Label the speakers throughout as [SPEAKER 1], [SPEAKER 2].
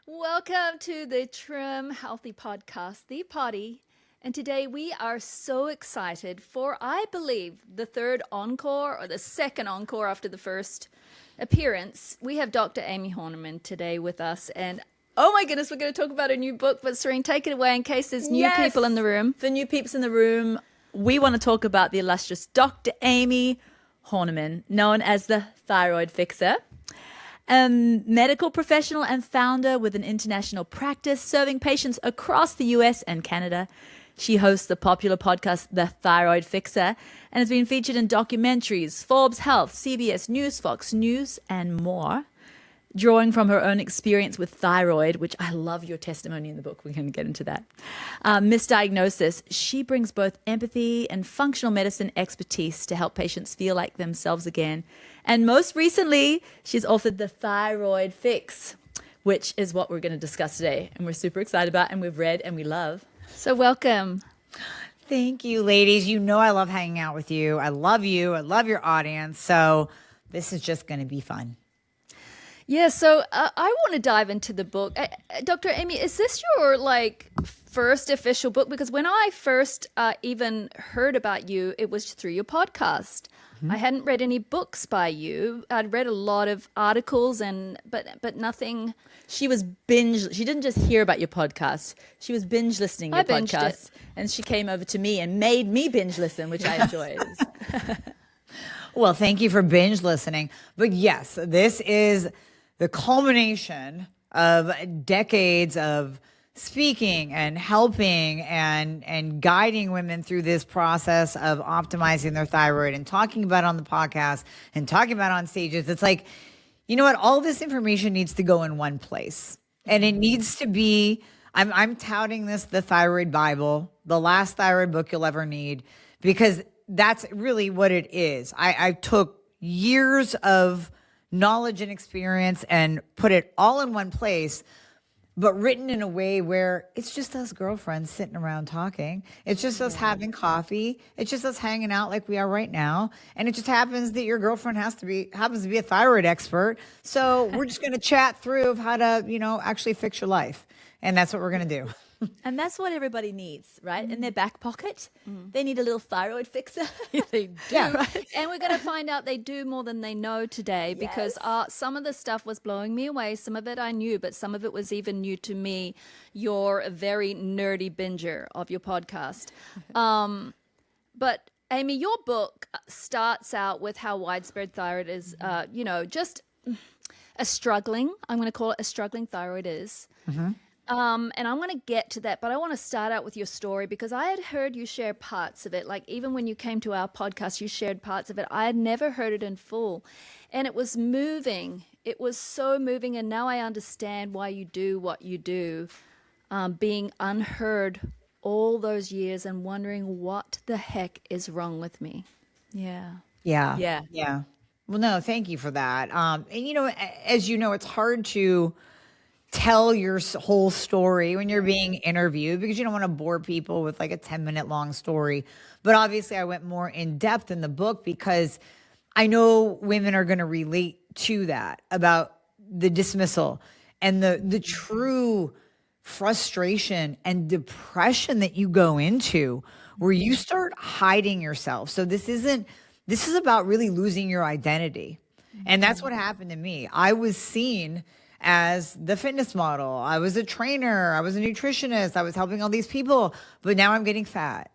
[SPEAKER 1] Welcome to the Trim Healthy Podcast, The Potty. And today we are so excited for, I believe, the third encore or the second encore after the first appearance. We have Dr. Amie Hornaman today with us. And oh my goodness, we're going to talk about a new book. But Serene, take it away in case there's new people in the room.
[SPEAKER 2] For new peeps in the room, we want to talk about the illustrious Dr. Amie Hornaman, known as the Thyroid Fixer. Medical professional and founder with an international practice serving patients across the US and Canada. She hosts the popular podcast, The Thyroid Fixer, and has been featured in documentaries, Forbes Health, CBS News, Fox News, and more. Drawing from her own experience with thyroid, which I love your testimony in the book. We're going to get into that. Misdiagnosis. She brings both empathy and functional medicine expertise to help patients feel like themselves again. And most recently, she's authored the Thyroid Fix, which is what we're going to discuss today. And we're super excited about, and we've read and we love.
[SPEAKER 1] So welcome.
[SPEAKER 3] Thank you, ladies. You know I love hanging out with you. I love you. I love your audience. So this is just going to be fun.
[SPEAKER 1] Yeah, so I want to dive into the book. Dr. Amie, is this your first official book? Because when I first even heard about you, it was through your podcast. Mm-hmm. I hadn't read any books by you. I'd read a lot of articles but nothing.
[SPEAKER 2] She didn't just hear about your podcast. She was binge listening your podcast. And she came over to me and made me binge listen, which I enjoyed.
[SPEAKER 3] Well, thank you for binge listening. But yes, this is the culmination of decades of speaking and helping and guiding women through this process of optimizing their thyroid and talking about it on the podcast and talking about it on stages. It's like, you know what? All this information needs to go in one place. And it needs to be, I'm touting this, the Thyroid Bible, the last thyroid book you'll ever need, because that's really what it is. I took years of knowledge and experience and put it all in one place, but written in a way where it's just us girlfriends sitting around talking. It's just us having coffee. It's just us hanging out like we are right now. And it just happens that your girlfriend happens to be a thyroid expert. So we're just going to chat through of how to, actually fix your life. And that's what we're going to do.
[SPEAKER 2] And that's what everybody needs, right? In their back pocket. They need a little thyroid fixer.
[SPEAKER 1] They do. Yeah. Right? And we're going to find out they do more than they know today, because some of the stuff was blowing me away. Some of it I knew, but some of it was even new to me. You're a very nerdy binger of your podcast. But Amie, your book starts out with how widespread thyroid is, just I'm going to call it a struggling thyroid is. Mm-hmm. And I'm going to get to that, but I want to start out with your story, because I had heard you share parts of it. Like even when you came to our podcast, you shared parts of it. I had never heard it in full, and it was moving. It was so moving. And now I understand why you do what you do, being unheard all those years and wondering what the heck is wrong with me. Yeah.
[SPEAKER 3] Well, no, thank you for that. And as you know, it's hard to tell your whole story when you're being interviewed, because you don't want to bore people with like a 10-minute long story. But obviously I went more in depth in the book because I know women are going to relate to that, about the dismissal and the true frustration and depression that you go into, where you start hiding yourself. So this is about really losing your identity. And that's what happened to me. I was seen as the fitness model. I was a trainer. I was a nutritionist. I was helping all these people, but now I'm getting fat.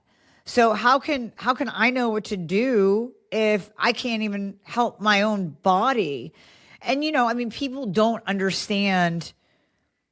[SPEAKER 3] So how can I know what to do if I can't even help my own body? And, people don't understand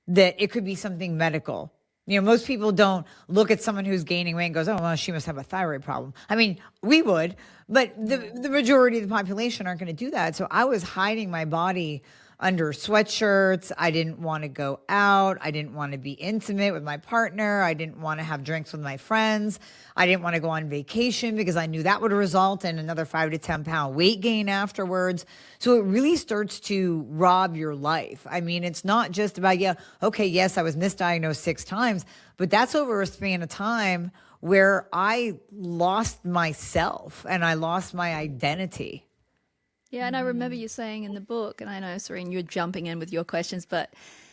[SPEAKER 3] that it could be something medical. Most people don't look at someone who's gaining weight and goes, oh, well, she must have a thyroid problem. I mean, we would, but the majority of the population aren't going to do that. So I was hiding my body under sweatshirts. I didn't want to go out. I didn't want to be intimate with my partner. I didn't want to have drinks with my friends. I didn't want to go on vacation because I knew that would result in another 5 to 10 pound weight gain afterwards. So it really starts to rob your life. I mean, it's not just about, yes, I was misdiagnosed 6 times, but that's over a span of time where I lost myself and I lost my identity.
[SPEAKER 1] Yeah, and I remember you saying in the book, and I know, Serene, you're jumping in with your questions, but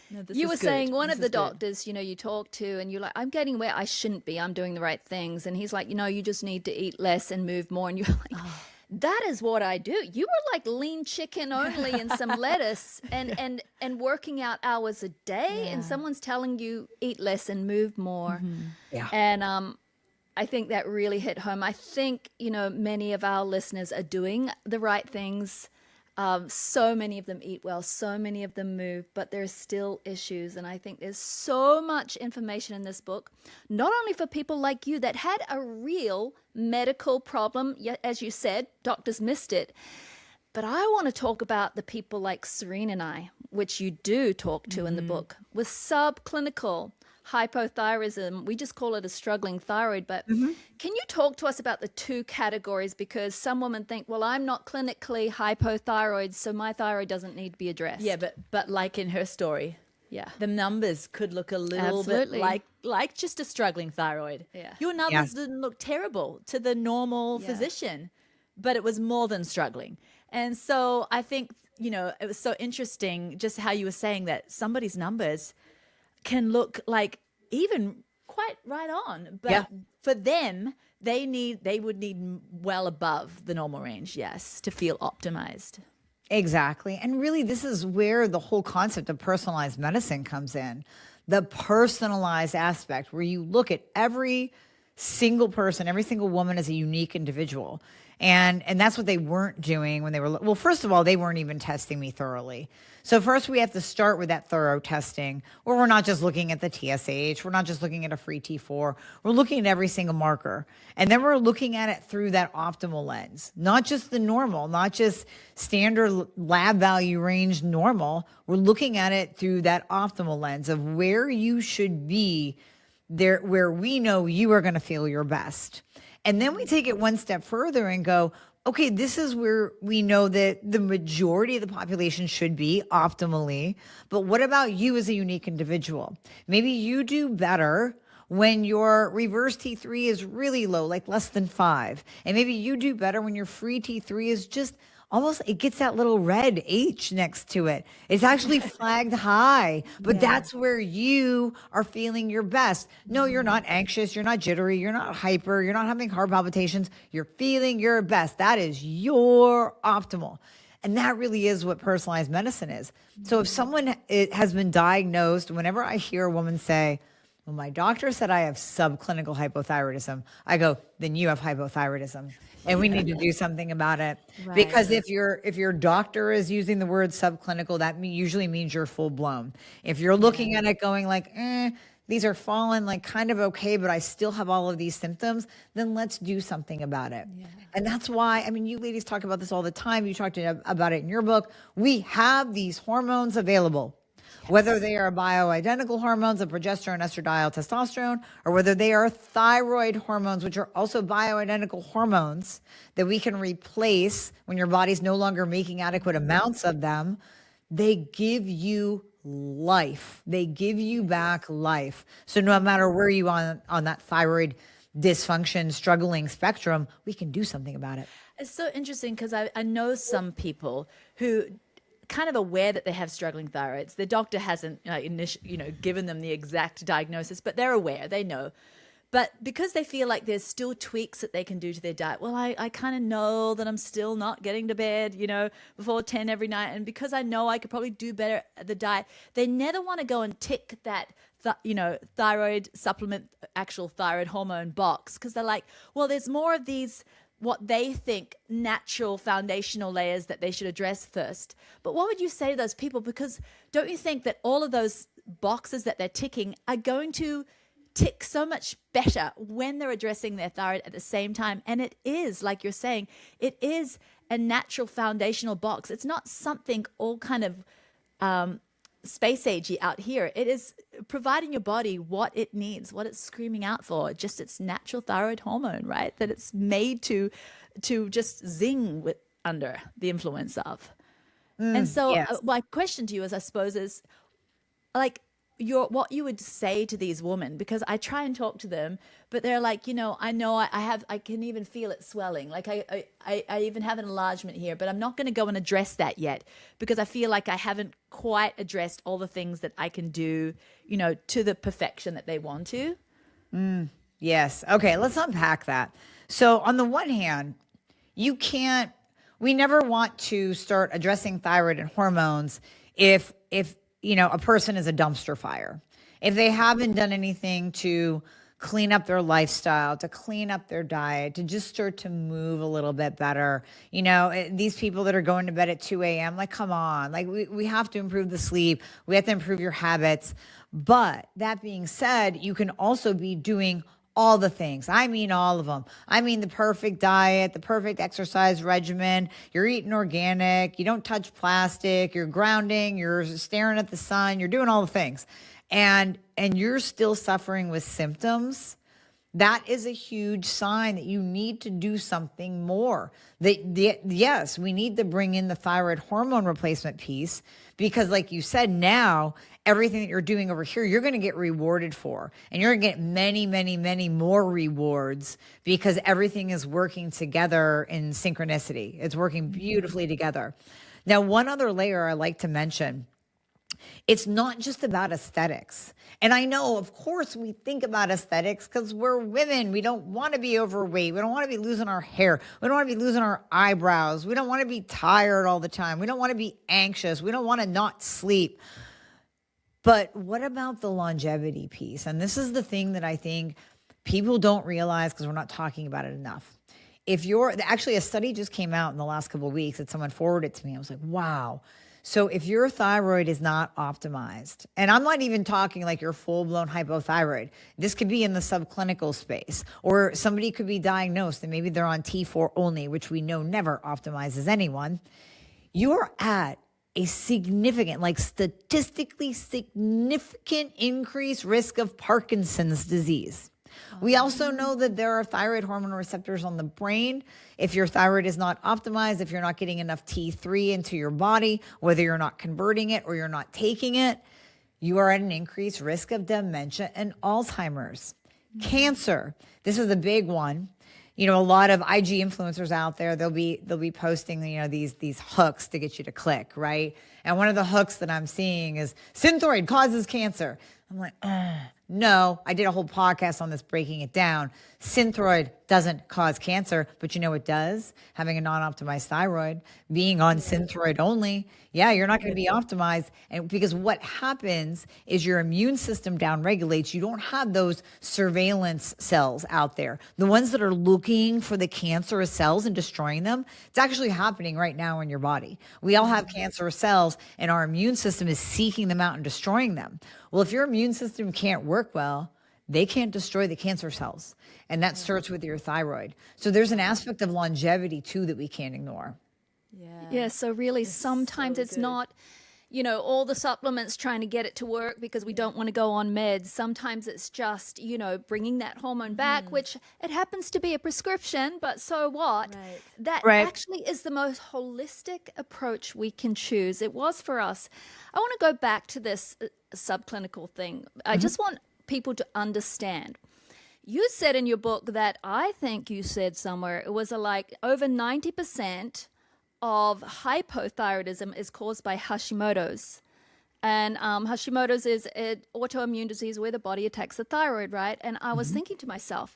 [SPEAKER 2] No, this
[SPEAKER 1] You
[SPEAKER 2] is
[SPEAKER 1] were
[SPEAKER 2] good.
[SPEAKER 1] saying one
[SPEAKER 2] This
[SPEAKER 1] of the
[SPEAKER 2] is good.
[SPEAKER 1] doctors, you talk to, and you're like, I'm getting where I shouldn't be. I'm doing the right things. And he's like, you just need to eat less and move more. And you're like, that is what I do. You were like lean chicken only and some lettuce and working out hours a day. And
[SPEAKER 2] Yeah.
[SPEAKER 1] someone's telling you eat less and move more.
[SPEAKER 3] Yeah.
[SPEAKER 1] And I think that really hit home. I think, many of our listeners are doing the right things. So many of them eat well, so many of them move, but there's still issues. And I think there's so much information in this book, not only for people like you that had a real medical problem, as you said, doctors missed it, but I want to talk about the people like Serene and I, which you do talk to in the book, with subclinical hypothyroidism. We just call it a struggling thyroid. But can you talk to us about the two categories? Because some women think, well, I'm not clinically hypothyroid, so my thyroid doesn't need to be addressed.
[SPEAKER 2] Yeah, but like in her story,
[SPEAKER 1] Yeah.
[SPEAKER 2] the numbers could look a little
[SPEAKER 1] Absolutely.
[SPEAKER 2] bit like just a struggling thyroid.
[SPEAKER 1] Yeah.
[SPEAKER 2] Your numbers didn't look terrible to the normal
[SPEAKER 1] Yeah.
[SPEAKER 2] physician, but it was more than struggling. And so I think, it was so interesting just how you were saying that somebody's numbers can look like even quite right on, but for them, they would need well above the normal range, yes, to feel optimized.
[SPEAKER 3] Exactly. And really, this is where the whole concept of personalized medicine comes in. The personalized aspect, where you look at every single person, every single woman as a unique individual. And that's what they weren't doing when they were, well, first of all, they weren't even testing me thoroughly. So first we have to start with that thorough testing, where we're not just looking at the TSH, we're not just looking at a free T4, we're looking at every single marker. And then we're looking at it through that optimal lens, not just the normal, not just standard lab value range normal. We're looking at it through that optimal lens of where you should be there, where we know you are going to feel your best. And then we take it one step further and go, okay, this is where we know that the majority of the population should be optimally. But what about you as a unique individual? Maybe you do better when your reverse T3 is really low, like less than 5. And maybe you do better when your free T3 is just almost, it gets that little red H next to it. It's actually flagged high, but that's where you are feeling your best. No, you're not anxious. You're not jittery. You're not hyper. You're not having heart palpitations. You're feeling your best. That is your optimal. And that really is what personalized medicine is. So if someone has been diagnosed, whenever I hear a woman say, well, my doctor said I have subclinical hypothyroidism, I go, then you have hypothyroidism. And we need to do something about it.
[SPEAKER 2] Right.
[SPEAKER 3] Because if your doctor is using the word subclinical, that usually means you're full blown. If you're looking at it going like, these are fallen like kind of okay, but I still have all of these symptoms, then let's do something about it. Yeah. And that's why, I mean, you ladies talk about this all the time. You talked about it in your book. We have these hormones available. Whether they are bioidentical hormones of progesterone, estradiol, testosterone, or whether they are thyroid hormones, which are also bioidentical hormones that we can replace when your body's no longer making adequate amounts of them, they give you life. They give you back life. So no matter where you on that thyroid dysfunction, struggling spectrum, we can do something about it.
[SPEAKER 2] It's so interesting because I know some people who kind of aware that they have struggling thyroids. The doctor hasn't, given them the exact diagnosis, but they're aware, they know. But because they feel like there's still tweaks that they can do to their diet, well, I kind of know that I'm still not getting to bed, before 10 every night. And because I know I could probably do better at the diet, they never want to go and tick that, thyroid supplement, actual thyroid hormone box. Because they're like, well, there's more of these what they think natural foundational layers that they should address first. But what would you say to those people? Because don't you think that all of those boxes that they're ticking are going to tick so much better when they're addressing their thyroid at the same time? And it is, like you're saying, it is a natural foundational box. It's not something all kind of space agey out here. It is providing your body what it needs, what it's screaming out for, just its natural thyroid hormone, right? That it's made to just zing under the influence of. And so my question to you is, I suppose, is like, what you would say to these women, because I try and talk to them, but they're like, I can even feel it swelling. Like I even have an enlargement here, but I'm not going to go and address that yet because I feel like I haven't quite addressed all the things that I can do, to the perfection that they want to.
[SPEAKER 3] Yes. Okay, let's unpack that. So on the one hand, we never want to start addressing thyroid and hormones if a person is a dumpster fire. If they haven't done anything to clean up their lifestyle, to clean up their diet, to just start to move a little bit better. These people that are going to bed at 2 a.m., like, come on, like we have to improve the sleep. We have to improve your habits. But that being said, you can also be doing all the things. I mean, all of them. I mean, the perfect diet, the perfect exercise regimen. You're eating organic. You don't touch plastic. You're grounding. You're staring at the sun. You're doing all the things. And you're still suffering with symptoms. That is a huge sign that you need to do something more. Yes, we need to bring in the thyroid hormone replacement piece because, like you said, now everything that you're doing over here, you're going to get rewarded for. And you're going to get many, many, many more rewards because everything is working together in synchronicity. It's working beautifully together. Now, one other layer I like to mention, it's not just about aesthetics. And I know, of course, we think about aesthetics because we're women. We don't want to be overweight. We don't want to be losing our hair. We don't want to be losing our eyebrows. We don't want to be tired all the time. We don't want to be anxious. We don't want to not sleep. But what about the longevity piece? And this is the thing that I think people don't realize because we're not talking about it enough. Actually, a study just came out in the last couple of weeks that someone forwarded to me. I was like, wow. So if your thyroid is not optimized, and I'm not even talking like you're full-blown hypothyroid, this could be in the subclinical space, or somebody could be diagnosed and maybe they're on T4 only, which we know never optimizes anyone. You're at a significant, like statistically significant increased risk of Parkinson's disease. We also know that there are thyroid hormone receptors on the brain. If your thyroid is not optimized, if you're not getting enough T3 into your body, whether you're not converting it or you're not taking it, you are at an increased risk of dementia and Alzheimer's. Cancer. This is a big one. A lot of IG influencers out there, they'll be posting, these hooks to get you to click, right? And one of the hooks that I'm seeing is Synthroid causes cancer. I'm like, no, I did a whole podcast on this, breaking it down. Synthroid doesn't cause cancer, but you know it does? Having a non-optimized thyroid, being on Synthroid only, you're not going to be optimized. And because what happens is your immune system downregulates. You don't have those surveillance cells out there. The ones that are looking for the cancerous cells and destroying them, it's actually happening right now in your body. We all have cancerous cells and our immune system is seeking them out and destroying them. Well, if your immune system can't work well, they can't destroy the cancer cells. And that starts with your thyroid. So there's an aspect of longevity too that we can't ignore.
[SPEAKER 1] Yeah, so really sometimes it's not, all the supplements trying to get it to work because we don't want to go on meds. Sometimes it's just, bringing that hormone back, which it happens to be a prescription, but so what?
[SPEAKER 2] Right.
[SPEAKER 1] That actually is the most holistic approach we can choose. It was for us. I want to go back to this subclinical thing. I just want people to understand. You said in your book that I think you said somewhere it was like over 90% of hypothyroidism is caused by Hashimoto's. And Hashimoto's is an autoimmune disease where the body attacks the thyroid, right? And I was thinking to myself,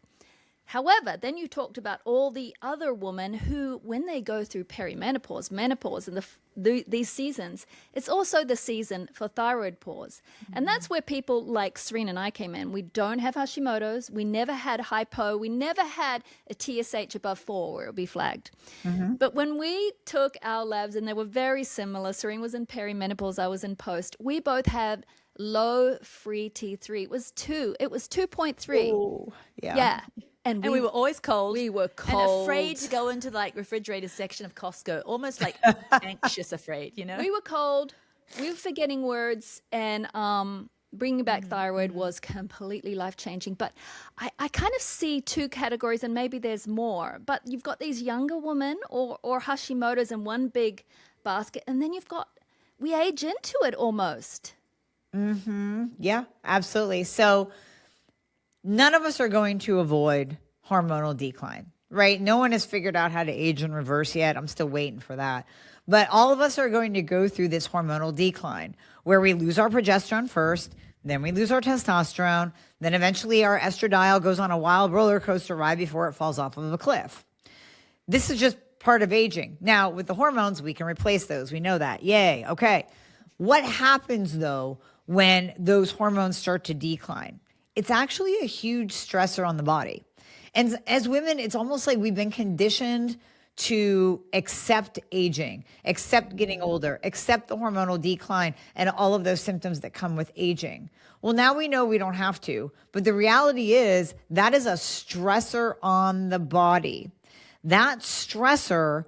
[SPEAKER 1] however, then you talked about all the other women who, when they go through perimenopause, menopause, and these seasons, it's also the season for thyroid pause. And that's where people like Serene and I came in. We don't have Hashimoto's. We never had hypo. We never had a TSH above 4 where it would be flagged. But when we took our labs, and they were very similar, Serene was in perimenopause, I was in post, we both had low free T3. It was 2. It was 2.3.
[SPEAKER 2] Ooh,
[SPEAKER 1] yeah. And
[SPEAKER 2] we were always cold.
[SPEAKER 1] We were cold.
[SPEAKER 2] And afraid to go into like refrigerator section of Costco. Almost like anxious afraid,
[SPEAKER 1] We were cold. We were forgetting words. And bringing back thyroid was completely life-changing. But I kind of see two categories, and maybe there's more. But you've got these younger women or Hashimoto's in one big basket. And then we age into it almost.
[SPEAKER 3] Yeah, absolutely. So none of us are going to avoid hormonal decline, right? No one has figured out how to age in reverse yet. I'm still waiting for that. But all of us are going to go through this hormonal decline where we lose our progesterone first, then we lose our testosterone, then eventually our estradiol goes on a wild roller coaster ride before it falls off of a cliff. This is just part of aging. Now, with the hormones, we can replace those. We know that. Yay. Okay. What happens though when those hormones start to decline? It's actually a huge stressor on the body. And as women, it's almost like we've been conditioned to accept aging, accept getting older, accept the hormonal decline and all of those symptoms that come with aging. Well, now we know we don't have to, but the reality is that is a stressor on the body. That stressor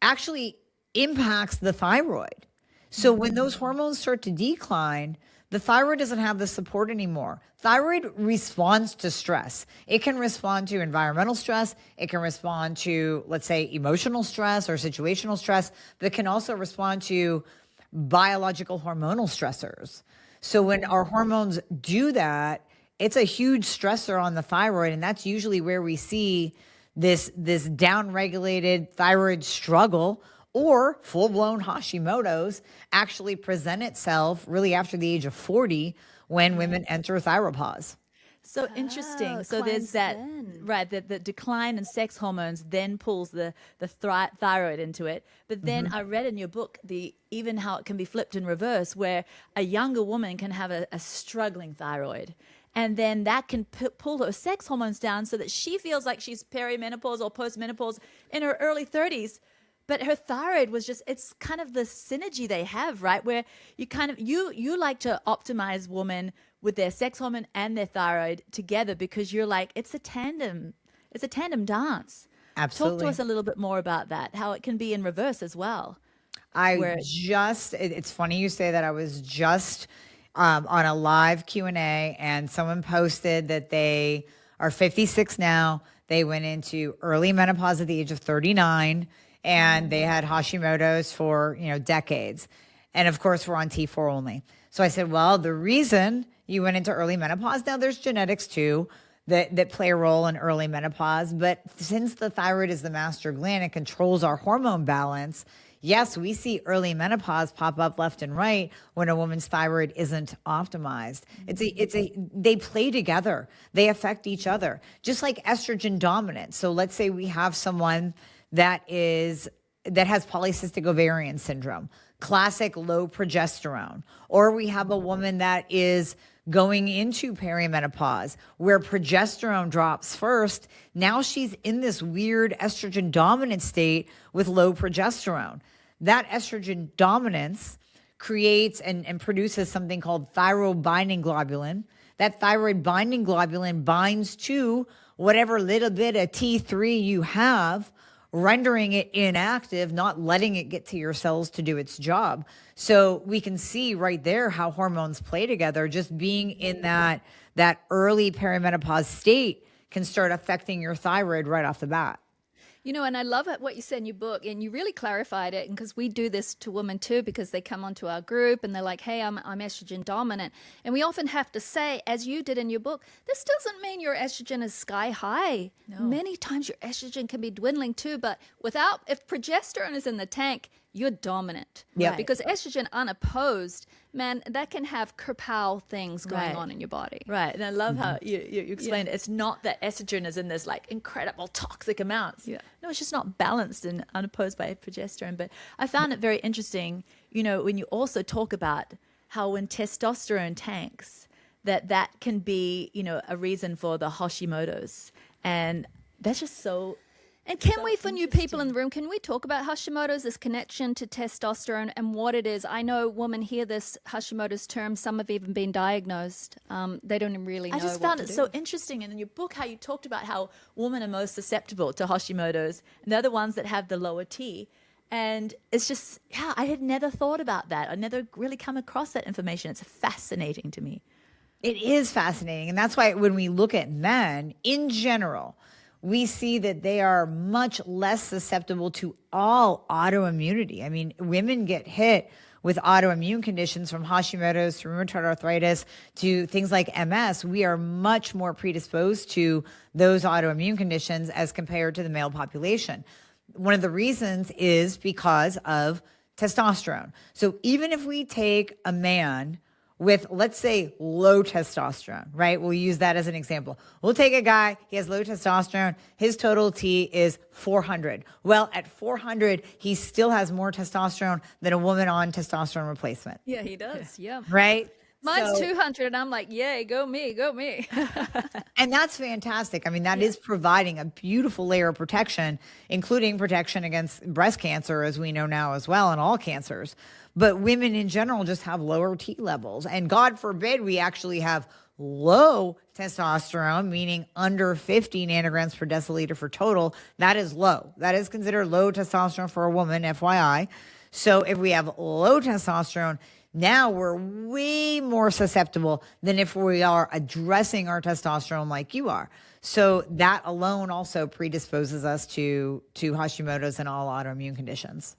[SPEAKER 3] actually impacts the thyroid. So when those hormones start to decline, the thyroid doesn't have the support anymore. Thyroid responds to stress. It can respond to environmental stress. It can respond to, let's say, emotional stress or situational stress, but it can also respond to biological hormonal stressors. So when our hormones do that, it's a huge stressor on the thyroid, and that's usually where we see this downregulated thyroid struggle or full-blown Hashimoto's actually present itself really after the age of 40 when women enter thyropause.
[SPEAKER 2] So interesting. So there's
[SPEAKER 1] climbs
[SPEAKER 2] that,
[SPEAKER 1] then.
[SPEAKER 2] right, the decline in sex hormones then pulls the thyroid into it. But then I read in your book even how it can be flipped in reverse, where a younger woman can have a struggling thyroid. And then that can pull her sex hormones down so that she feels like she's perimenopause or postmenopause in her early 30s. But her thyroid was just, it's kind of the synergy they have, right? Where you kind of, you like to optimize women with their sex hormone and their thyroid together because you're like, it's a tandem dance.
[SPEAKER 3] Absolutely.
[SPEAKER 2] Talk to us a little bit more about that, how it can be in reverse as well.
[SPEAKER 3] It's funny you say that. I was just on a live Q&A and someone posted that they are 56 now. They went into early menopause at the age of 39 and they had Hashimoto's for, decades. And of course, we're on T4 only. So I said, well, the reason you went into early menopause, now there's genetics too that play a role in early menopause. But since the thyroid is the master gland and controls our hormone balance, yes, we see early menopause pop up left and right when a woman's thyroid isn't optimized. They play together. They affect each other, just like estrogen dominance. So let's say we have someone that has polycystic ovarian syndrome, classic low progesterone, or we have a woman that is going into perimenopause where progesterone drops first. Now she's in this weird estrogen dominant state with low progesterone. That estrogen dominance creates and produces something called thyroid binding globulin. That thyroid binding globulin binds to whatever little bit of T3 you have, rendering it inactive, not letting it get to your cells to do its job. So we can see right there how hormones play together. Just being in that early perimenopause state can start affecting your thyroid right off the bat.
[SPEAKER 1] And I love what you said in your book, and you really clarified it, because we do this to women too, because they come onto our group and they're like, hey, I'm estrogen dominant. And we often have to say, as you did in your book, this doesn't mean your estrogen is sky high. No. Many times your estrogen can be dwindling too, but if progesterone is in the tank, you're dominant.
[SPEAKER 3] Yeah.
[SPEAKER 1] Right. Because estrogen unopposed, man, that can have kerpow things going on in your body.
[SPEAKER 2] Right. And I love how you explained it. It's not that estrogen is in this like incredible toxic amounts. Yeah. No, it's just not balanced and unopposed by progesterone. But I found it very interesting, when you also talk about how when testosterone tanks, that can be, a reason for the Hashimoto's. And that's just so...
[SPEAKER 1] And for new people in the room, can we talk about Hashimoto's, this connection to testosterone and what it is? I know women hear this Hashimoto's term. Some have even been diagnosed. They don't really know.
[SPEAKER 2] I just found it so interesting. And in your book, how you talked about how women are most susceptible to Hashimoto's. And they're the ones that have the lower T. And it's just, I had never thought about that. I never really come across that information. It's fascinating to me.
[SPEAKER 3] It is fascinating. And that's why when we look at men in general, we see that they are much less susceptible to all autoimmunity. I mean, women get hit with autoimmune conditions from Hashimoto's to rheumatoid arthritis to things like MS, we are much more predisposed to those autoimmune conditions as compared to the male population. One of the reasons is because of testosterone. So even if we take a man with, let's say, low testosterone, right? We'll use that as an example. We'll take a guy, he has low testosterone, his total T is 400. Well, at 400, he still has more testosterone than a woman on testosterone replacement.
[SPEAKER 1] Yeah, he does. Yeah.
[SPEAKER 3] Right?
[SPEAKER 1] Mine's
[SPEAKER 3] So-
[SPEAKER 1] 200 and I'm like, yay, go me, go me.
[SPEAKER 3] And that's fantastic. I mean, that is providing a beautiful layer of protection, including protection against breast cancer, as we know now as well, and all cancers. But women in general just have lower T levels. And God forbid we actually have low testosterone, meaning under 50 nanograms per deciliter for total. That is low. That is considered low testosterone for a woman, FYI. So if we have low testosterone, now we're way more susceptible than if we are addressing our testosterone like you are. So that alone also predisposes us to Hashimoto's and all autoimmune conditions.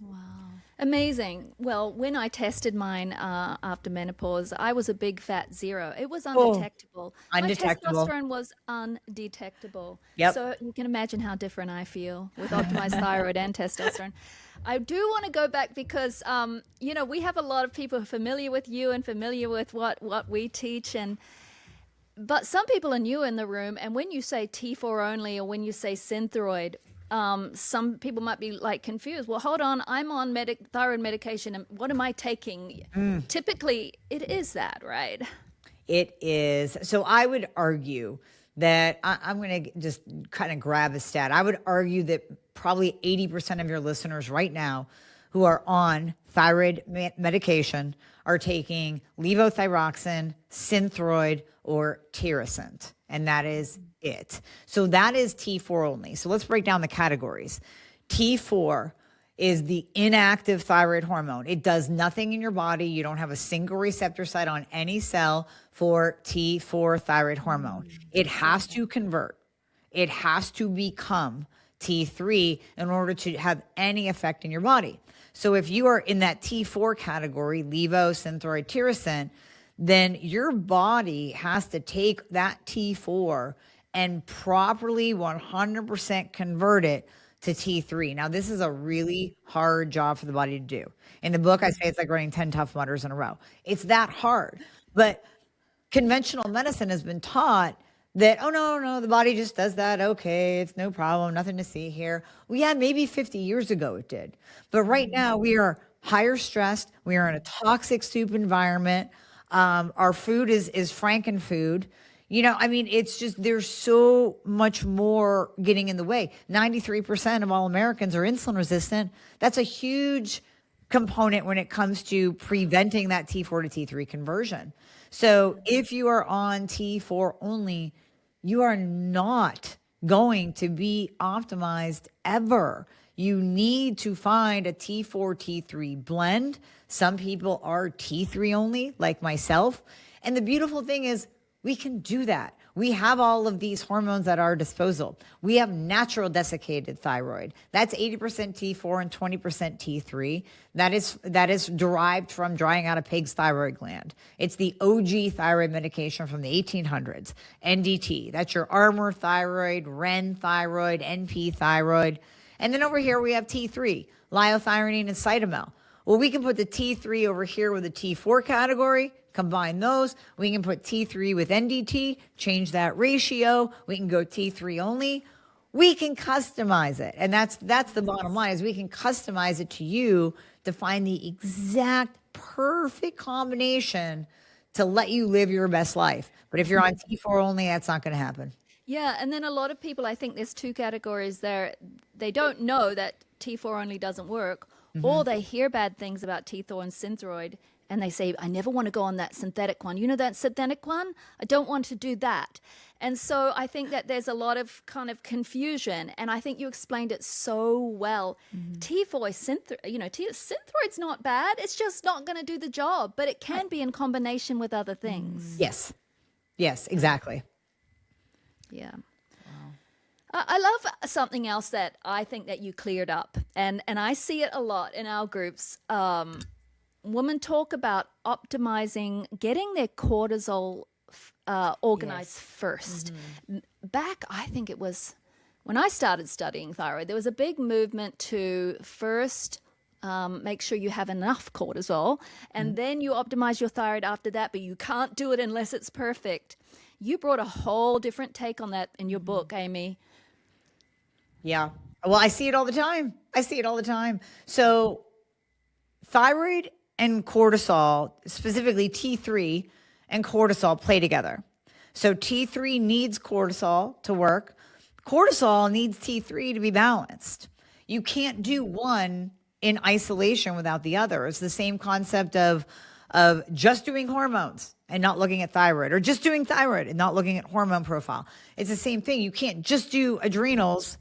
[SPEAKER 1] Amazing. Well, when I tested mine after menopause, I was a big fat 0. It was undetectable.
[SPEAKER 3] Undetectable.
[SPEAKER 1] My testosterone was undetectable.
[SPEAKER 3] Yep.
[SPEAKER 1] So you can imagine how different I feel with optimized thyroid and testosterone. I do want to go back because, you know, we have a lot of people familiar with you and familiar with what we teach. But some people are new in the room. And when you say T4 only or when you say Synthroid, some people might be like confused. Well, hold on, I'm on thyroid medication, and what am I taking? Typically, it is that, right?
[SPEAKER 3] It is. So I would argue that I'm going to just kind of grab a stat. I would argue that probably 80% of your listeners right now who are on thyroid medication are taking levothyroxine, Synthroid, or Tirosint, and that is it. So that is T4 only. So let's break down the categories. T4 is the inactive thyroid hormone. It does nothing in your body. You don't have a single receptor site on any cell for T4 thyroid hormone. It has to convert. It has to become T3 in order to have any effect in your body. So if you are in that T4 category, levo, Synthroid, Tirosint, then your body has to take that T4 and properly 100% convert it to T3. Now, this is a really hard job for the body to do. In the book, I say it's like running 10 Tough Mudders in a row. It's that hard. But conventional medicine has been taught that, oh, no, the body just does that. Okay, it's no problem, nothing to see here. Well, yeah, maybe 50 years ago it did. But right now we are higher stressed. We are in a toxic soup environment. Our food is Frankenfood. You know, I mean, it's just, there's so much more getting in the way. 93% of all Americans are insulin resistant. That's a huge component when it comes to preventing that T4 to T3 conversion. So if you are on T4 only, you are not going to be optimized ever. You need to find a T4, T3 blend. Some people are T3 only, like myself. And the beautiful thing is we can do that. We have all of these hormones at our disposal. We have natural desiccated thyroid. That's 80% T4 and 20% T3. That is derived from drying out a pig's thyroid gland. It's the OG thyroid medication from the 1800s. NDT. That's your Armour thyroid, Ren thyroid, NP thyroid. And then over here we have T3, liothyronine and cytomel. Well, we can put the T3 over here with the T4 category, combine those. We can put T3 with NDT, change that ratio. We can go T3 only. We can customize it. And that's the bottom line, is we can customize it to you to find the exact perfect combination to let you live your best life. But if you're on T4 only, that's not going to happen.
[SPEAKER 1] Yeah, and then a lot of people, I think there's two categories there. They don't know that T4 only doesn't work, or they hear bad things about T4 and Synthroid, and they say, I never want to go on that synthetic one. You know that synthetic one? I don't want to do that. And so I think that there's a lot of kind of confusion, and I think you explained it so well. T4 is Synthroid's not bad. It's just not going to do the job, but it can be in combination with other things.
[SPEAKER 3] Yes, exactly.
[SPEAKER 1] Yeah. I love something else that I think that you cleared up, and I see it a lot in our groups. women talk about optimizing, getting their cortisol organized first. Back, I think it was when I started studying thyroid, there was a big movement to first make sure you have enough cortisol, and then you optimize your thyroid after that, but you can't do it unless it's perfect. You brought a whole different take on that in your book, Amie.
[SPEAKER 3] Yeah. Well, I see it all the time. So thyroid and cortisol, specifically T3 and cortisol, play together. So T3 needs cortisol to work. Cortisol needs T3 to be balanced. You can't do one in isolation without the other. It's the same concept of just doing hormones and not looking at thyroid, or just doing thyroid and not looking at hormone profile. It's the same thing. You can't just do adrenals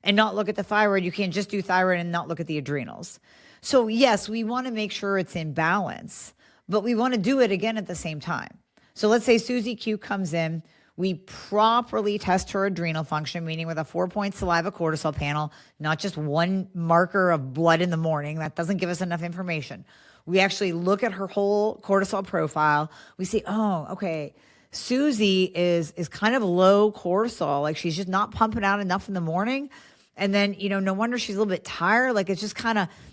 [SPEAKER 3] and not look at the thyroid. You can't just do thyroid and not look at the adrenals. So yes, we want to make sure it's in balance, but we want to do it again at the same time. So let's say Susie Q comes in. We properly test her adrenal function, meaning with a 4-point saliva cortisol panel, not just one marker of blood in the morning. That doesn't give us enough information. We actually look at her whole cortisol profile. We say, oh, okay, Susie is kind of low cortisol. Like she's just not pumping out enough in the morning. And then, no wonder she's a little bit tired. Like it's just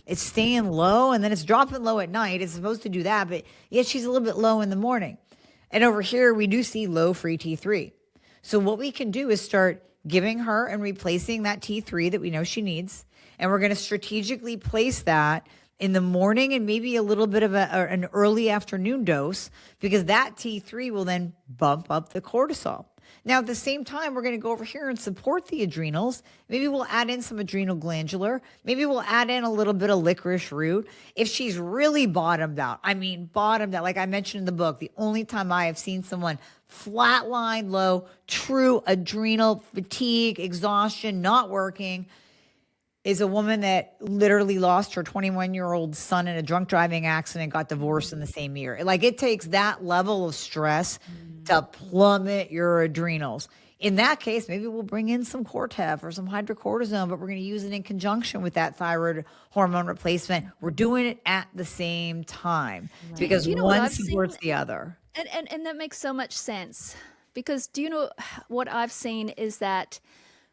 [SPEAKER 3] it's staying low and then it's dropping low at night. It's supposed to do that, but yet she's a little bit low in the morning. And over here, we do see low free T3. So what we can do is start giving her and replacing that T3 that we know she needs. And we're going to strategically place that in the morning and maybe a little bit of an early afternoon dose, because that T3 will then bump up the cortisol. Now, at the same time, we're going to go over here and support the adrenals. Maybe we'll add in some adrenal glandular. Maybe we'll add in a little bit of licorice root. If she's really bottomed out, like I mentioned in the book, the only time I have seen someone flatline low, true adrenal fatigue, exhaustion, not working, is a woman that literally lost her 21-year-old son in a drunk driving accident, got divorced in the same year. Like it takes that level of stress to plummet your adrenals. In that case, maybe we'll bring in some Cortef or some hydrocortisone, but we're going to use it in conjunction with that thyroid hormone replacement. We're doing it at the same time because one supports the other.
[SPEAKER 1] And that makes so much sense, because do you know what I've seen is that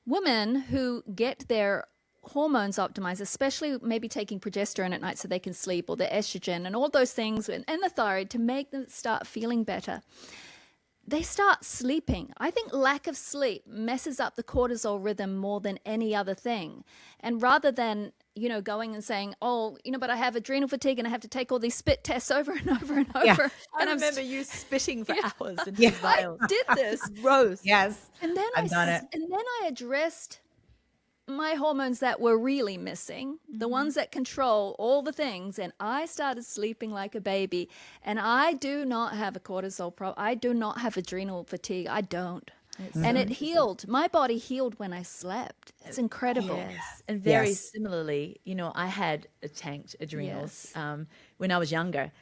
[SPEAKER 1] women who get their hormones optimized, especially maybe taking progesterone at night so they can sleep, or the estrogen and all those things, and the thyroid to make them start feeling better, they start sleeping. I think lack of sleep messes up the cortisol rhythm more than any other thing. And rather than, going and saying, oh, but I have adrenal fatigue and I have to take all these spit tests over and over and over.
[SPEAKER 2] Yeah.
[SPEAKER 1] And
[SPEAKER 2] I remember you spitting for hours in
[SPEAKER 1] yeah,
[SPEAKER 2] these vials.
[SPEAKER 1] I did this.
[SPEAKER 2] Gross.
[SPEAKER 3] Yes.
[SPEAKER 1] And then
[SPEAKER 3] I've done it.
[SPEAKER 1] And then I addressed my hormones that were really missing, the ones that control all the things, and I started sleeping like a baby. And I do not have a cortisol problem. I do not have adrenal fatigue. I don't. And it healed. My body healed when I slept. It's incredible.
[SPEAKER 2] Yes. And very similarly, I had tanked adrenals when I was younger,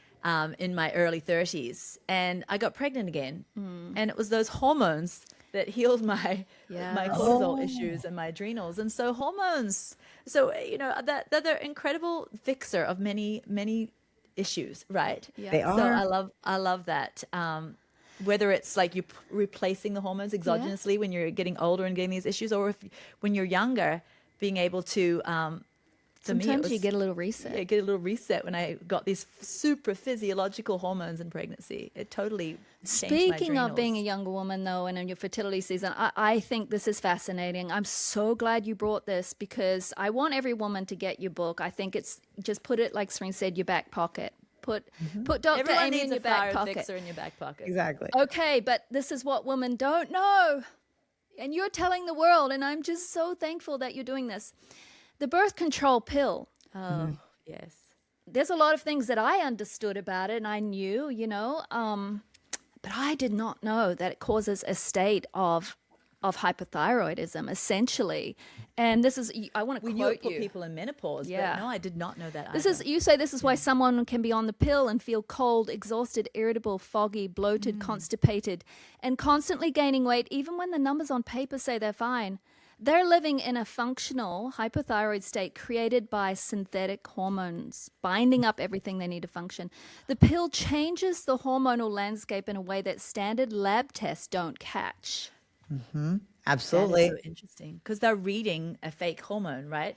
[SPEAKER 2] in my early 30s, and I got pregnant again. And it was those hormones that healed my cortisol issues and my adrenals. And so hormones, that they're incredible fixer of many issues, right?
[SPEAKER 1] Yeah.
[SPEAKER 3] They are.
[SPEAKER 2] So I love that. Whether it's like you replacing the hormones exogenously when you're getting older and getting these issues, or when you're younger, being able to
[SPEAKER 1] sometimes you get a little reset.
[SPEAKER 2] Yeah, get a little reset when I got these super physiological hormones in pregnancy. It totally changed my
[SPEAKER 1] Speaking of
[SPEAKER 2] adrenals.
[SPEAKER 1] being a younger woman, though, and in your fertility season, I think this is fascinating. I'm so glad you brought this, because I want every woman to get your book. I think it's just put it, like Serene said, your back pocket. Put Dr.
[SPEAKER 2] Everyone
[SPEAKER 1] Amie
[SPEAKER 2] needs
[SPEAKER 1] in your
[SPEAKER 2] a
[SPEAKER 1] back
[SPEAKER 2] Thyroid
[SPEAKER 1] pocket.
[SPEAKER 2] Fixer in your back pocket.
[SPEAKER 3] Exactly.
[SPEAKER 1] Okay, but this is what women don't know. And you're telling the world, and I'm just so thankful that you're doing this. The birth control pill.
[SPEAKER 2] Oh, yes.
[SPEAKER 1] There's a lot of things that I understood about it, and I knew, but I did not know that it causes a state of hypothyroidism, essentially. And this is, I want to
[SPEAKER 2] We knew it
[SPEAKER 1] quote
[SPEAKER 2] put
[SPEAKER 1] you.
[SPEAKER 2] people in menopause,
[SPEAKER 1] Yeah.
[SPEAKER 2] but no, I did not know that
[SPEAKER 1] This
[SPEAKER 2] either.
[SPEAKER 1] is, you say this is why someone can be on the pill and feel cold, exhausted, irritable, foggy, bloated, constipated, and constantly gaining weight, even when the numbers on paper say they're fine. They're living in a functional hypothyroid state created by synthetic hormones, binding up everything they need to function. The pill changes the hormonal landscape in a way that standard lab tests don't catch.
[SPEAKER 2] That
[SPEAKER 3] Absolutely.
[SPEAKER 2] is so interesting because they're reading a fake hormone, right?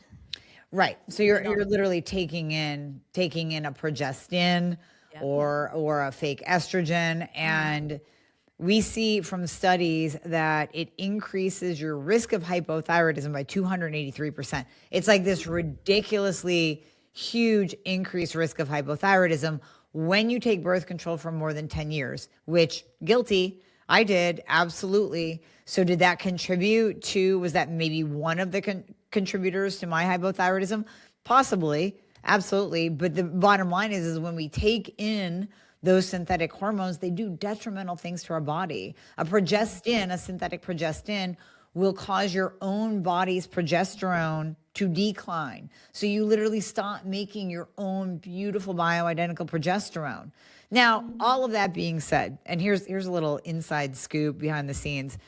[SPEAKER 3] Right. So you're literally taking in a progestin
[SPEAKER 2] Yeah.
[SPEAKER 3] or a fake estrogen, and we see from studies that it increases your risk of hypothyroidism by 283%. It's like this ridiculously huge increased risk of hypothyroidism when you take birth control for more than 10 years, which guilty. I did, absolutely. So did that contribute to, was that maybe one of the contributors to my hypothyroidism? Possibly, absolutely. But the bottom line is when we take in those synthetic hormones, they do detrimental things to our body. A synthetic progestin, will cause your own body's progesterone to decline. So you literally stop making your own beautiful bioidentical progesterone. Now, all of that being said, and here's a little inside scoop behind the scenes.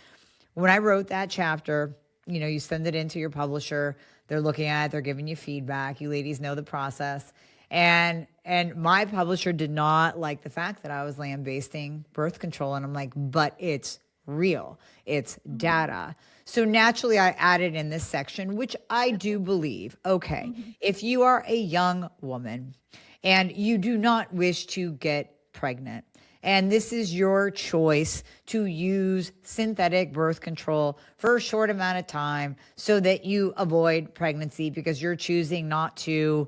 [SPEAKER 3] When I wrote that chapter, you send it into your publisher, they're looking at it, they're giving you feedback. You ladies know the process. And my publisher did not like the fact that I was lambasting birth control. And I'm like, but it's real. It's data. So naturally I added in this section, which I do believe, okay, if you are a young woman and you do not wish to get pregnant, and this is your choice to use synthetic birth control for a short amount of time so that you avoid pregnancy because you're choosing not to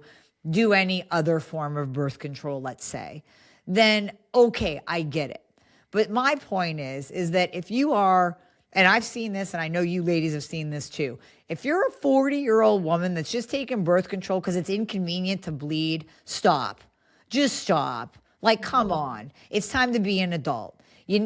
[SPEAKER 3] do any other form of birth control, let's say, then okay, I get it. But my point is that if you are, and I've seen this, and I know you ladies have seen this too, if you're a 40-year-old woman that's just taking birth control because it's inconvenient to bleed, stop. Just stop. Like, come on. It's time to be an adult.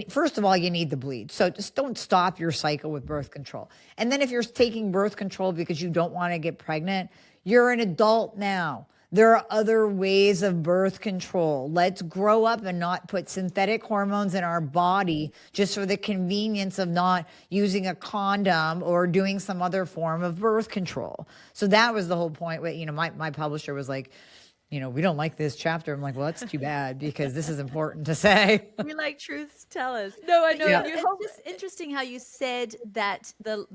[SPEAKER 3] First of all, you need to bleed. So just don't stop your cycle with birth control. And then if you're taking birth control because you don't want to get pregnant, you're an adult now. There are other ways of birth control. Let's grow up and not put synthetic hormones in our body just for the convenience of not using a condom or doing some other form of birth control. So that was the whole point. My publisher was like, we don't like this chapter. I'm like, well, that's too bad because this is important to say.
[SPEAKER 2] We like truth tellers.
[SPEAKER 1] No, I know.
[SPEAKER 2] Yeah. It's just interesting how you said that the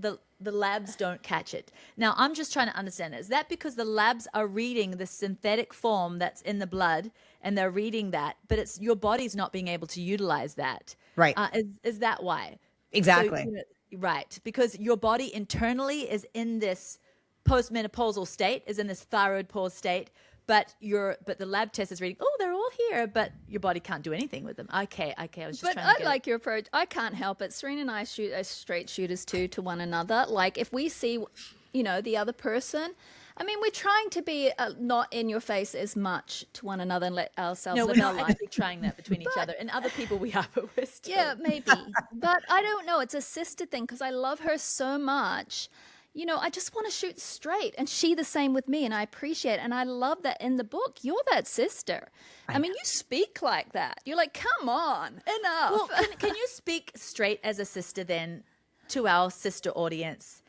[SPEAKER 2] labs don't catch it. Now, I'm just trying to understand, is that because the labs are reading the synthetic form that's in the blood and they're reading that, but it's your body's not being able to utilize that?
[SPEAKER 3] Right.
[SPEAKER 2] Is that why?
[SPEAKER 3] Exactly.
[SPEAKER 2] So, right. Because your body internally is in this postmenopausal state, is in this thyroid pause state, but the lab test is reading, oh, they're all here, but your body can't do anything with them. Okay. I was just trying to get
[SPEAKER 1] like your approach. I can't help it. Serene and I shoot as straight shooters to one another. Like if we see, the other person, I mean, we're trying to be not in your face as much to one another and let ourselves
[SPEAKER 2] No, we're
[SPEAKER 1] live our
[SPEAKER 2] not
[SPEAKER 1] life.
[SPEAKER 2] actually trying that between each other. And other people we are, but we're still.
[SPEAKER 1] Yeah, maybe. But I don't know. It's a sister thing because I love her so much. I just want to shoot straight, and she the same with me, and I appreciate it. And I love that in the book, you're that sister. I mean, you speak like that. You're like, come on, enough.
[SPEAKER 2] Well, can you speak straight as a sister then to our sister audience?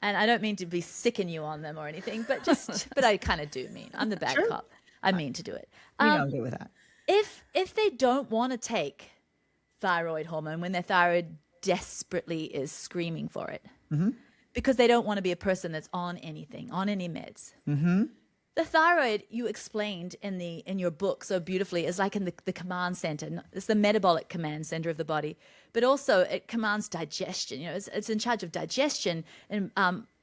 [SPEAKER 2] And I don't mean to be sicking you on them or anything, but I kind of do mean. I'm the bad cop. I mean to do it.
[SPEAKER 3] We don't do with that.
[SPEAKER 2] If they don't want to take thyroid hormone when their thyroid desperately is screaming for it, because they don't want to be a person that's on anything, on any meds. The thyroid, you explained in your book so beautifully, is like in the command center. It's the metabolic command center of the body, but also it commands digestion. It's in charge of digestion and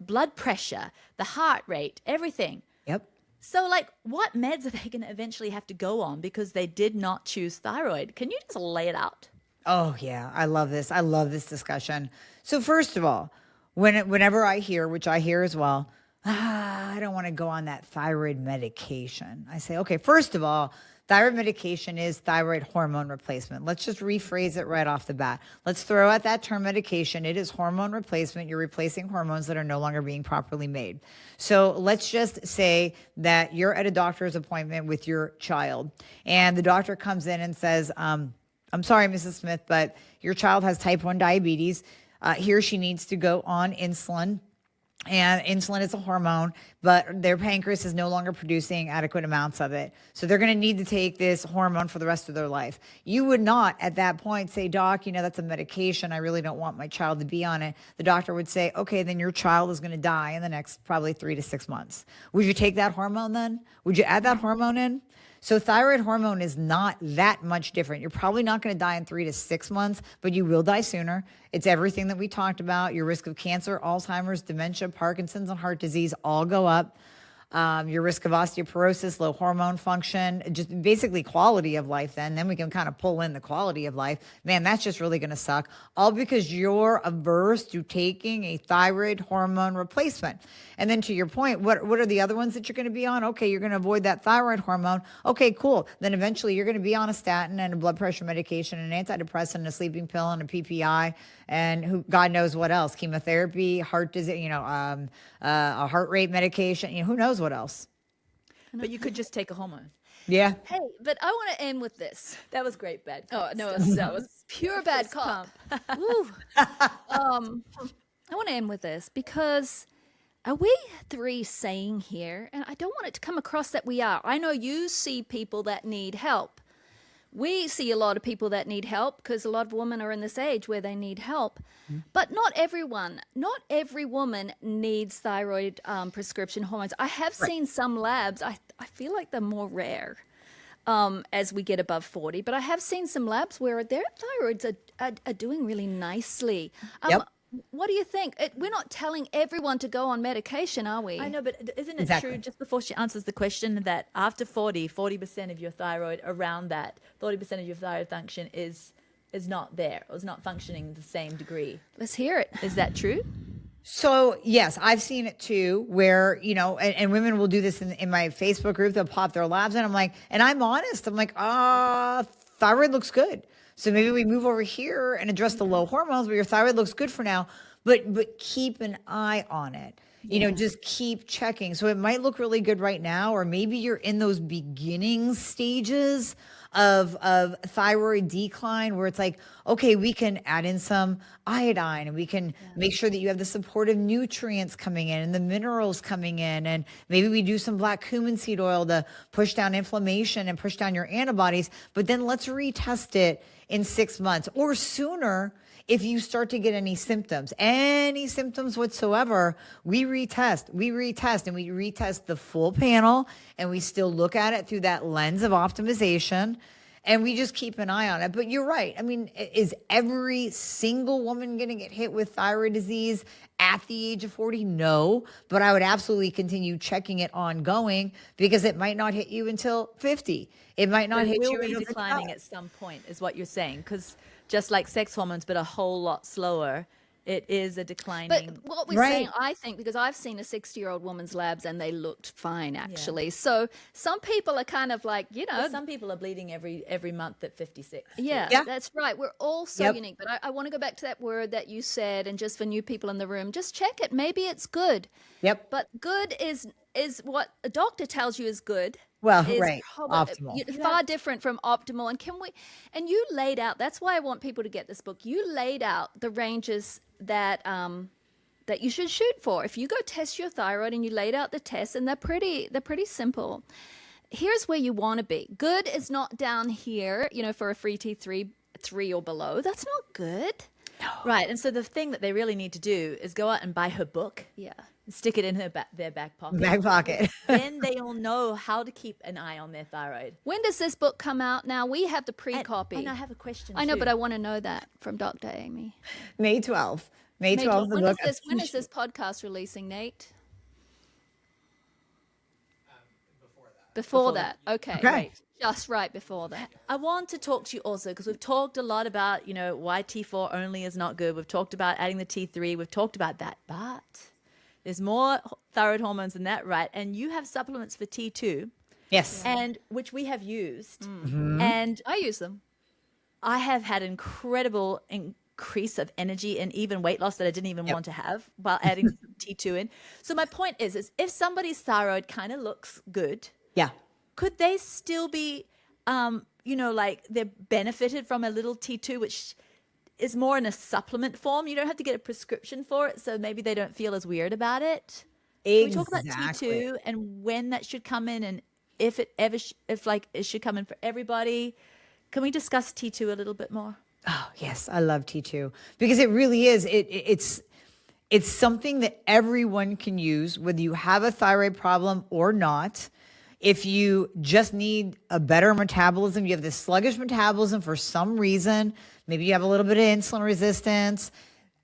[SPEAKER 2] blood pressure, the heart rate, everything.
[SPEAKER 3] Yep.
[SPEAKER 2] So, what meds are they going to eventually have to go on because they did not choose thyroid? Can you just lay it out?
[SPEAKER 3] Oh, yeah. I love this. I love this discussion. So first of all, whenever I hear, which I hear as well, I don't want to go on that thyroid medication. I say, okay, first of all, thyroid medication is thyroid hormone replacement. Let's just rephrase it right off the bat. Let's throw out that term medication. It is hormone replacement. You're replacing hormones that are no longer being properly made. So let's just say that you're at a doctor's appointment with your child and the doctor comes in and says, I'm sorry, Mrs. Smith, but your child has type 1 diabetes. He or she needs to go on insulin. And insulin is a hormone, but their pancreas is no longer producing adequate amounts of it. So they're going to need to take this hormone for the rest of their life. You would not at that point say, doc, that's a medication. I really don't want my child to be on it. The doctor would say, okay, then your child is going to die in the next probably 3 to 6 months. Would you take that hormone then? Would you add that hormone in? So thyroid hormone is not that much different. You're probably not going to die in 3 to 6 months, but you will die sooner. It's everything that we talked about. Your risk of cancer, Alzheimer's, dementia, Parkinson's, and heart disease all go up. Your risk of osteoporosis, low hormone function, just basically quality of life. Then we can kind of pull in the quality of life. Man, that's just really going to suck. All because you're averse to taking a thyroid hormone replacement. And then to your point, what are the other ones that you're going to be on? Okay, you're going to avoid that thyroid hormone. Okay, cool. Then eventually you're going to be on a statin and a blood pressure medication, an antidepressant, and a sleeping pill, and a PPI, and God knows what else, chemotherapy, heart disease, a heart rate medication, who knows what else.
[SPEAKER 2] But you could just take a hormone.
[SPEAKER 3] Yeah.
[SPEAKER 1] Hey, but I want to end with this.
[SPEAKER 2] That was great, bad.
[SPEAKER 1] Oh, no, that was pure bad cop. Woo. I want to end with this because are we three saying here, and I don't want it to come across that we are. I know you see people that need help. We see a lot of people that need help because a lot of women are in this age where they need help. But not every woman needs thyroid prescription hormones. I have seen some labs, I feel like they're more rare as we get above 40, but I have seen some labs where their thyroids are doing really nicely.
[SPEAKER 3] Yep.
[SPEAKER 1] What do you think? We're not telling everyone to go on medication, are we?
[SPEAKER 2] I know, but isn't it true, just before she answers the question, that after 40% of your thyroid, around that, 40% of your thyroid function is not there, or is not functioning the same degree?
[SPEAKER 1] Let's hear it.
[SPEAKER 2] Is that true?
[SPEAKER 3] So yes, I've seen it too, where, and women will do this in my Facebook group. They'll pop their labs and I'm like, and I'm honest. I'm like, thyroid looks good. So maybe we move over here and address the low hormones, but your thyroid looks good for now, but keep an eye on it. Just keep checking. So it might look really good right now, or maybe you're in those beginning stages of thyroid decline where it's like, okay, we can add in some iodine and we can make sure that you have the supportive nutrients coming in and the minerals coming in. And maybe we do some black cumin seed oil to push down inflammation and push down your antibodies. But then let's retest it in 6 months or sooner. If you start to get any symptoms whatsoever, we retest, and we retest the full panel, and we still look at it through that lens of optimization, and we just keep an eye on it. But you're right. I mean, is every single woman going to get hit with thyroid disease at the age of 40? No, but I would absolutely continue checking it ongoing because it might not hit you until 50. It might not hit you until
[SPEAKER 2] declining at some point, is what you're saying, because just like sex hormones, but a whole lot slower, it is a declining.
[SPEAKER 1] But what we're saying, I think, because I've seen a 60-year-old woman's labs and they looked fine, actually. So some people are kind of like,
[SPEAKER 2] But some people are bleeding every month at 56.
[SPEAKER 1] Yeah, that's right. We're all so unique. But I want to go back to that word that you said, and just for new people in the room, just check it. Maybe it's good.
[SPEAKER 3] Yep.
[SPEAKER 1] But good is what a doctor tells you is good.
[SPEAKER 3] Well, right. Optimal.
[SPEAKER 1] Far different from optimal. And you laid out, that's why I want people to get this book. You laid out the ranges that you should shoot for. If you go test your thyroid and you laid out the tests, and they're pretty simple. Here's where you want to be. Good is not down here, for a free T3 or below. That's not good.
[SPEAKER 2] No. Right. And so the thing that they really need to do is go out and buy her book.
[SPEAKER 1] Yeah.
[SPEAKER 2] Stick it in their back pocket.
[SPEAKER 3] Back pocket.
[SPEAKER 2] Then they'll know how to keep an eye on their thyroid.
[SPEAKER 1] When does this book come out now? We have the pre-copy.
[SPEAKER 2] And I have a question
[SPEAKER 1] I know, but I want to know that from Dr. Amie.
[SPEAKER 3] May 12th. May 12th.
[SPEAKER 1] When is this podcast releasing, Nate? Before that. Okay. Right. Just right before that.
[SPEAKER 2] I want to talk to you also because we've talked a lot about, why T4 only is not good. We've talked about adding the T3. We've talked about that. But there's more thyroid hormones than that, right? And you have supplements for T2.
[SPEAKER 3] Yes.
[SPEAKER 2] And which we have used.
[SPEAKER 3] Mm-hmm.
[SPEAKER 2] And
[SPEAKER 1] I use them.
[SPEAKER 2] I have had incredible increase of energy and even weight loss that I didn't even want to have while adding T2 in. So my point is if somebody's thyroid kind of looks good, could they still be, like they're benefited from a little T2, which is more in a supplement form. You don't have to get a prescription for it, so maybe they don't feel as weird about it. Can we talk about
[SPEAKER 3] Exactly.
[SPEAKER 2] T2 and when that should come in, and if it ever, if like it should come in for everybody? Can we discuss T2 a little bit more?
[SPEAKER 3] Oh, yes, I love T2 because it really is. It's something that everyone can use, whether you have a thyroid problem or not. If you just need a better metabolism, you have this sluggish metabolism for some reason, maybe you have a little bit of insulin resistance,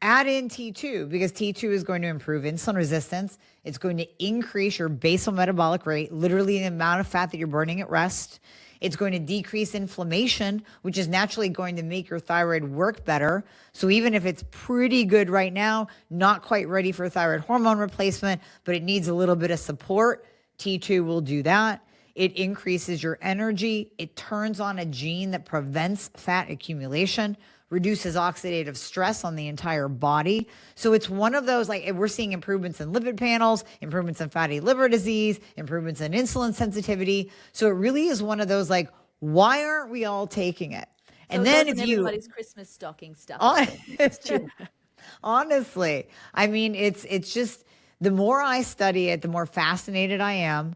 [SPEAKER 3] add in T2 because T2 is going to improve insulin resistance. It's going to increase your basal metabolic rate, literally the amount of fat that you're burning at rest. It's going to decrease inflammation, which is naturally going to make your thyroid work better. So even if it's pretty good right now, not quite ready for thyroid hormone replacement, but it needs a little bit of support, T2 will do that. It increases your energy. It turns on a gene that prevents fat accumulation, reduces oxidative stress on the entire body. So it's one of those, like we're seeing improvements in lipid panels, improvements in fatty liver disease, improvements in insulin sensitivity. So it really is one of those, like, why aren't we all taking it? And
[SPEAKER 2] So it
[SPEAKER 3] then
[SPEAKER 2] goes
[SPEAKER 3] if
[SPEAKER 2] in
[SPEAKER 3] you,
[SPEAKER 2] everybody's Christmas stocking stuff.
[SPEAKER 3] honestly, I mean, it's just the more I study it, the more fascinated I am.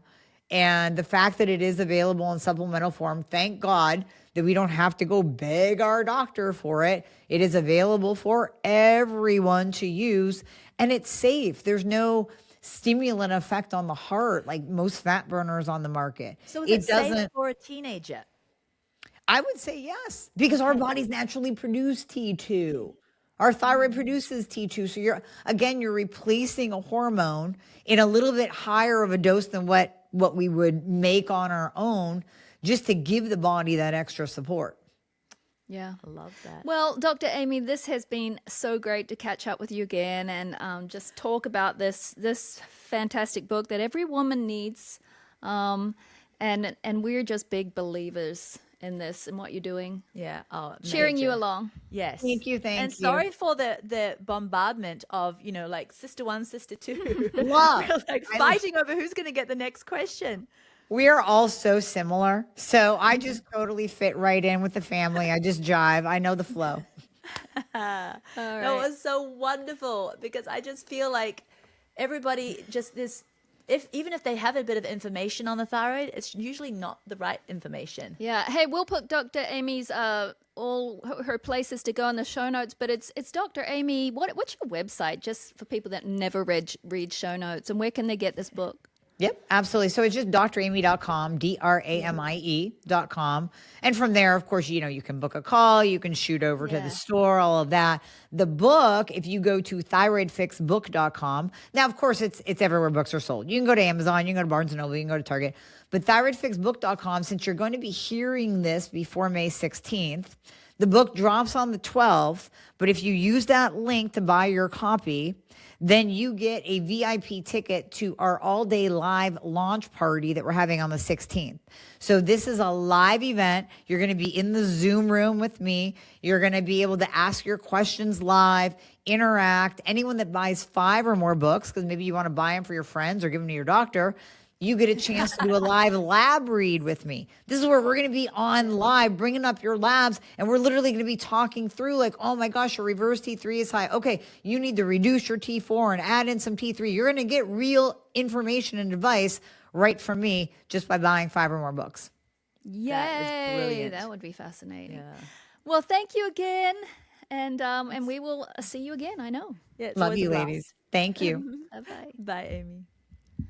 [SPEAKER 3] And the fact that it is available in supplemental form, thank God that we don't have to go beg our doctor for it. It is available for everyone to use, and it's safe. There's no stimulant effect on the heart like most fat burners on the market.
[SPEAKER 2] So is
[SPEAKER 3] It
[SPEAKER 2] it safe
[SPEAKER 3] doesn't.
[SPEAKER 2] for a teenager?
[SPEAKER 3] I would say yes, because our bodies naturally produce T2. Our thyroid produces T2. So you're replacing a hormone in a little bit higher of a dose than what we would make on our own, just to give the body that extra support.
[SPEAKER 1] Yeah.
[SPEAKER 2] I love that.
[SPEAKER 1] Well, Dr. Amie, this has been so great to catch up with you again and just talk about this fantastic book that every woman needs. And we're just big believers in this and what you're doing.
[SPEAKER 2] Yeah. Oh,
[SPEAKER 1] Cheering you
[SPEAKER 2] major.
[SPEAKER 1] along.
[SPEAKER 2] Yes.
[SPEAKER 3] Thank you.
[SPEAKER 2] And
[SPEAKER 3] Thank you.
[SPEAKER 2] sorry for the bombardment of, like sister one, sister two.
[SPEAKER 3] Love.
[SPEAKER 2] We're like fighting over who's going to get the next question.
[SPEAKER 3] We are all so similar. So I just totally fit right in with the family. I just jive. I know the flow.
[SPEAKER 2] That
[SPEAKER 1] right.
[SPEAKER 2] was so wonderful because I just feel like everybody just this. Even if they have a bit of information on the thyroid, it's usually not the right information.
[SPEAKER 1] Yeah. Hey, we'll put Dr. Amy's all her places to go in the show notes, but it's Dr. Amie. What's your website, just for people that never read show notes, and where can they get this book?
[SPEAKER 3] Yep, absolutely. So it's just dramie.com, DRAMIE.com. And from there, of course, you can book a call, you can shoot over to the store, all of that. The book, if you go to thyroidfixbook.com, now, of course, it's everywhere books are sold. You can go to Amazon, you can go to Barnes & Noble, you can go to Target. But thyroidfixbook.com, since you're going to be hearing this before May 16th, the book drops on the 12th. But if you use that link to buy your copy, then you get a VIP ticket to our all-day live launch party that we're having on the 16th. So this is a live event. You're going to be in the Zoom room with me. You're going to be able to ask your questions live, interact. Anyone that buys 5 or more books, because maybe you want to buy them for your friends or give them to your doctor, you get a chance to do a live lab read with me. This is where we're going to be on live, bringing up your labs, and we're literally going to be talking through like, oh my gosh, your reverse T3 is high. Okay, you need to reduce your T4 and add in some T3. You're going to get real information and advice right from me just by buying 5 or more books.
[SPEAKER 1] Yay!
[SPEAKER 2] That is brilliant.
[SPEAKER 1] That would be fascinating.
[SPEAKER 2] Yeah.
[SPEAKER 1] Well, thank you again, and we will see you again. I know.
[SPEAKER 2] Yeah, it's
[SPEAKER 3] Love
[SPEAKER 2] always
[SPEAKER 3] you,
[SPEAKER 2] a blast.
[SPEAKER 3] ladies. Thank you.
[SPEAKER 1] Bye bye.
[SPEAKER 2] Bye, Amy.